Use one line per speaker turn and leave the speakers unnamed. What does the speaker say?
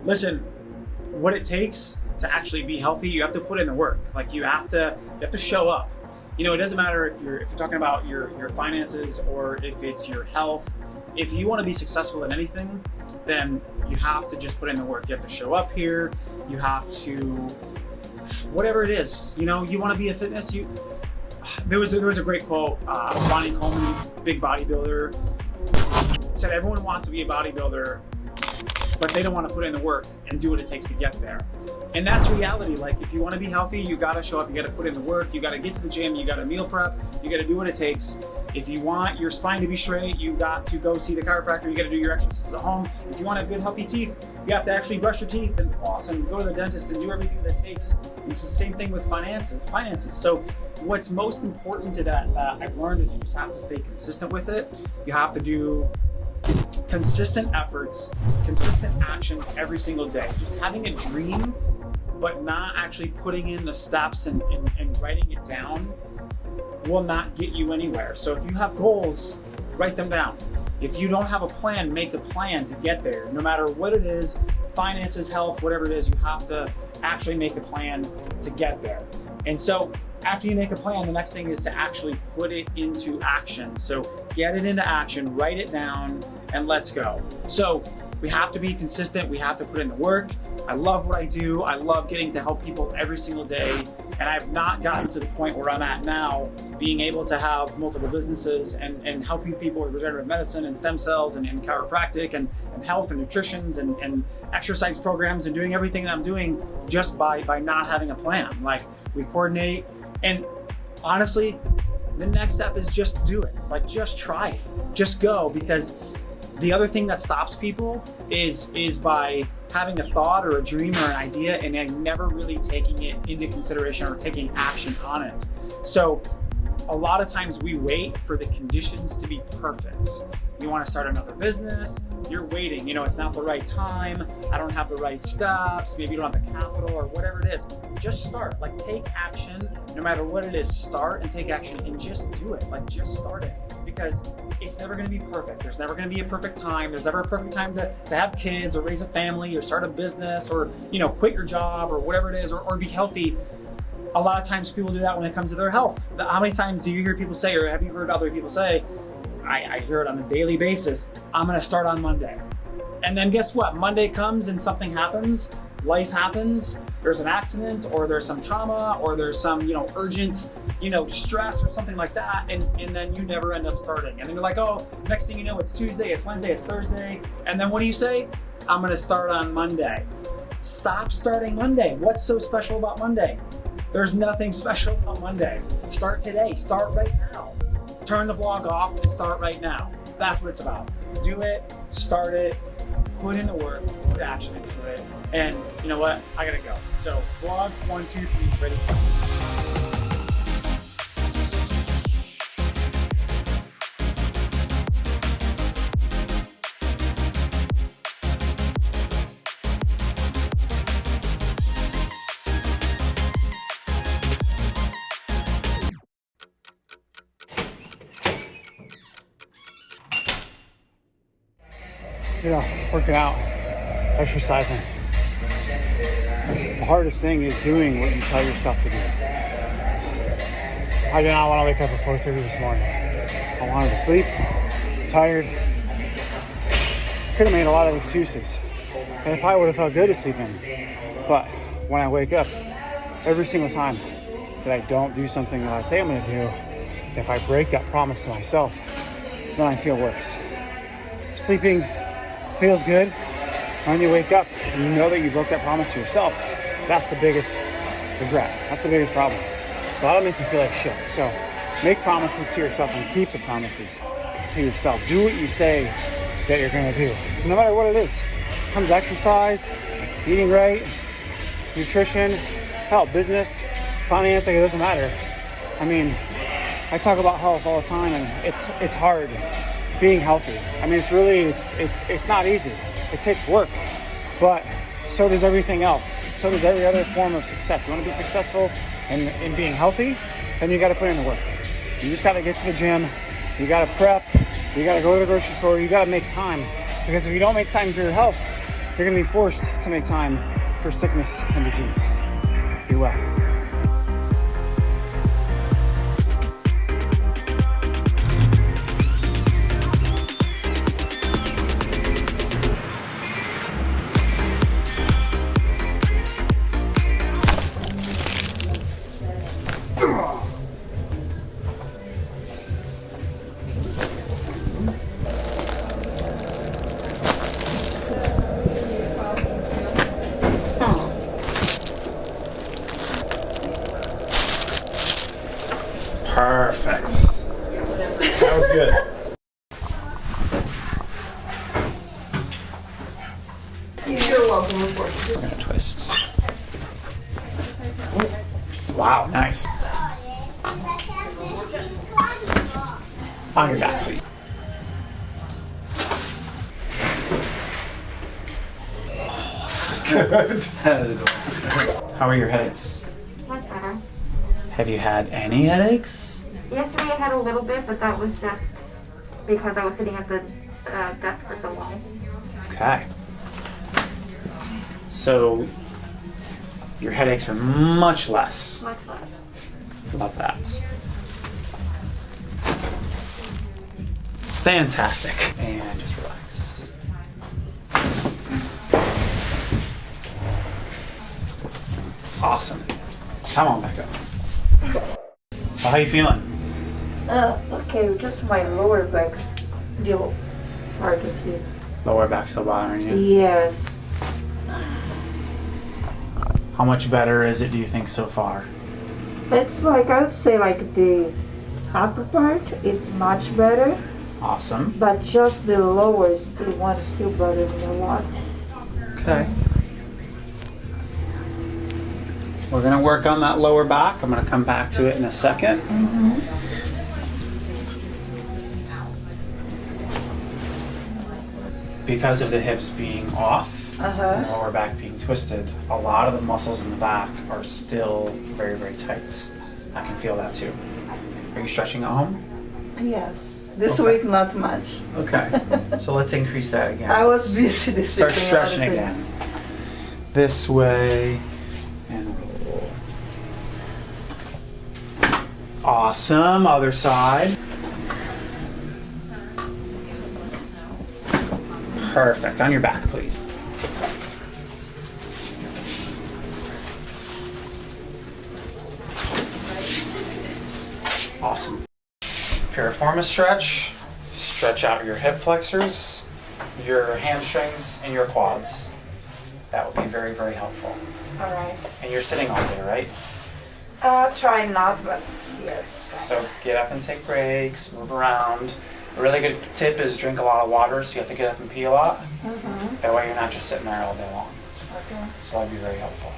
listen, what it takes to actually be healthy, you have to put in the work. Like you have to show up. You know, it doesn't matter if you're talking about your finances or if it's your health. If you want to be successful in anything, then you have to just put in the work. You have to show up here. You have to, whatever it is, you know, you want to be a fitness. There was a great quote. Ronnie Coleman, big bodybuilder, said everyone wants to be a bodybuilder, but they don't want to put in the work and do what it takes to get there. And that's reality. Like if you want to be healthy, you got to show up, you got to put in the work, you got to get to the gym, you got to meal prep, you got to do what it takes. If you want your spine to be straight, you got to go see the chiropractor, you got to do your exercises at home. If you want to have good healthy teeth, you have to actually brush your teeth and floss and go to the dentist and do everything that it takes. And it's the same thing with finances. So what's most important to that I've learned is you just have to stay consistent with it. You have to do consistent efforts, consistent actions every single day. Just having a dream, but not actually putting in the steps and writing it down will not get you anywhere. So if you have goals, write them down. If you don't have a plan, make a plan to get there. No matter what it is, finances, health, whatever it is, you have to actually make a plan to get there. And so after you make a plan, the next thing is to actually put it into action. So get it into action, write it down, and let's go. So we have to be consistent. We have to put in the work. I love what I do. I love getting to help people every single day. And I've not gotten to the point where I'm at now, being able to have multiple businesses and helping people with regenerative medicine and stem cells and chiropractic and health and nutrition and exercise programs and doing everything that I'm doing just by not having a plan. Like we coordinate, and honestly, the next step is just do it. It's like, just try it, just go. Because the other thing that stops people is by having a thought or a dream or an idea and then never really taking it into consideration or taking action on it. So a lot of times we wait for the conditions to be perfect. You want to start another business, you're waiting, it's not the right time, I don't have the right steps, maybe you don't have the capital or whatever it is. Just start, like take action, no matter what it is, start and take action and just do it, like just start it. Because it's never going to be perfect. There's never going to be a perfect time. There's never a perfect time to have kids or raise a family or start a business or, quit your job or whatever it is or be healthy. A lot of times people do that when it comes to their health. How many times do you hear people say, or have you heard other people say, I hear it on a daily basis, I'm going to start on Monday. And then guess what? Monday comes and something happens, life happens, there's an accident or there's some trauma or there's some, urgent, stress or something like that. And then you never end up starting. And then you're like, oh, next thing you know, it's Tuesday, it's Wednesday, it's Thursday. And then what do you say? I'm going to start on Monday. Stop starting Monday. What's so special about Monday? There's nothing special about Monday. Start today, start right now. Turn the vlog off and start right now. That's what it's about. Do it, start it, put in the work, put action into it. And you know what? I gotta go. So vlog 1, 2, 3, ready, go. Working out, exercising. The hardest thing is doing what you tell yourself to do. I did not want to wake up at 4:30 this morning. I wanted to sleep, tired. Could have made a lot of excuses. And it probably would have felt good to sleep in. But when I wake up, every single time that I don't do something that I say I'm going to do, if I break that promise to myself, then I feel worse. Sleeping feels good. When you wake up and you know that you broke that promise to yourself, that's the biggest regret. That's the biggest problem. So that'll make you feel like shit. So make promises to yourself and keep the promises to yourself. Do what you say that you're going to do. So no matter what it is, it comes exercise, eating right, nutrition, health, business, finance, like it doesn't matter. I mean, I talk about health all the time and it's hard being healthy. I mean, it's not easy. It takes work, but so does everything else. So does every other form of success. You want to be successful in being healthy, then you got to put in the work. You just got to get to the gym. You got to prep. You got to go to the grocery store. You got to make time, because if you don't make time for your health, You're gonna be forced to make time for sickness and disease. Be well. Perfect. That was good.
You're welcome, of course.
We're gonna twist. Wow, nice. On your back, please. Good. How are your headaches?
Much better.
Have you had any headaches?
Yesterday I had a little bit, but that was just because I was sitting at the desk for so long.
Okay. So your headaches are much less.
Much less.
Love that. Fantastic. And just relax. Awesome. Come on back up. So how you feeling?
Okay, just my lower back's still hard to see.
Lower back still bothering you?
Yes.
How much better is it, do you think, so far?
It's like, I would say like the upper part is much better,
Awesome.
but just the lower is the one still bothering me a lot.
Okay. We're gonna work on that lower back. I'm gonna come back to it in a second. Because of the hips being off, and the lower back being twisted, a lot of the muscles in the back are still very, very tight. I can feel that too. Are you stretching at home?
Yes. This
Okay.
week, not much.
Okay. So let's increase that again.
I was busy this
Start
week. with a lot of
stretching
things.
again. This way and roll. Awesome. Other side. Perfect. On your back, please. Awesome. Piriformis stretch. Stretch out your hip flexors, your hamstrings, and your quads. That would be very, very helpful.
All right.
And you're sitting all day, right?
Try not, but yes.
So get up and take breaks, move around. A really good tip is drink a lot of water, so you have to get up and pee a lot. That way you're not just sitting there all day long.
Okay.
So that'd be very helpful.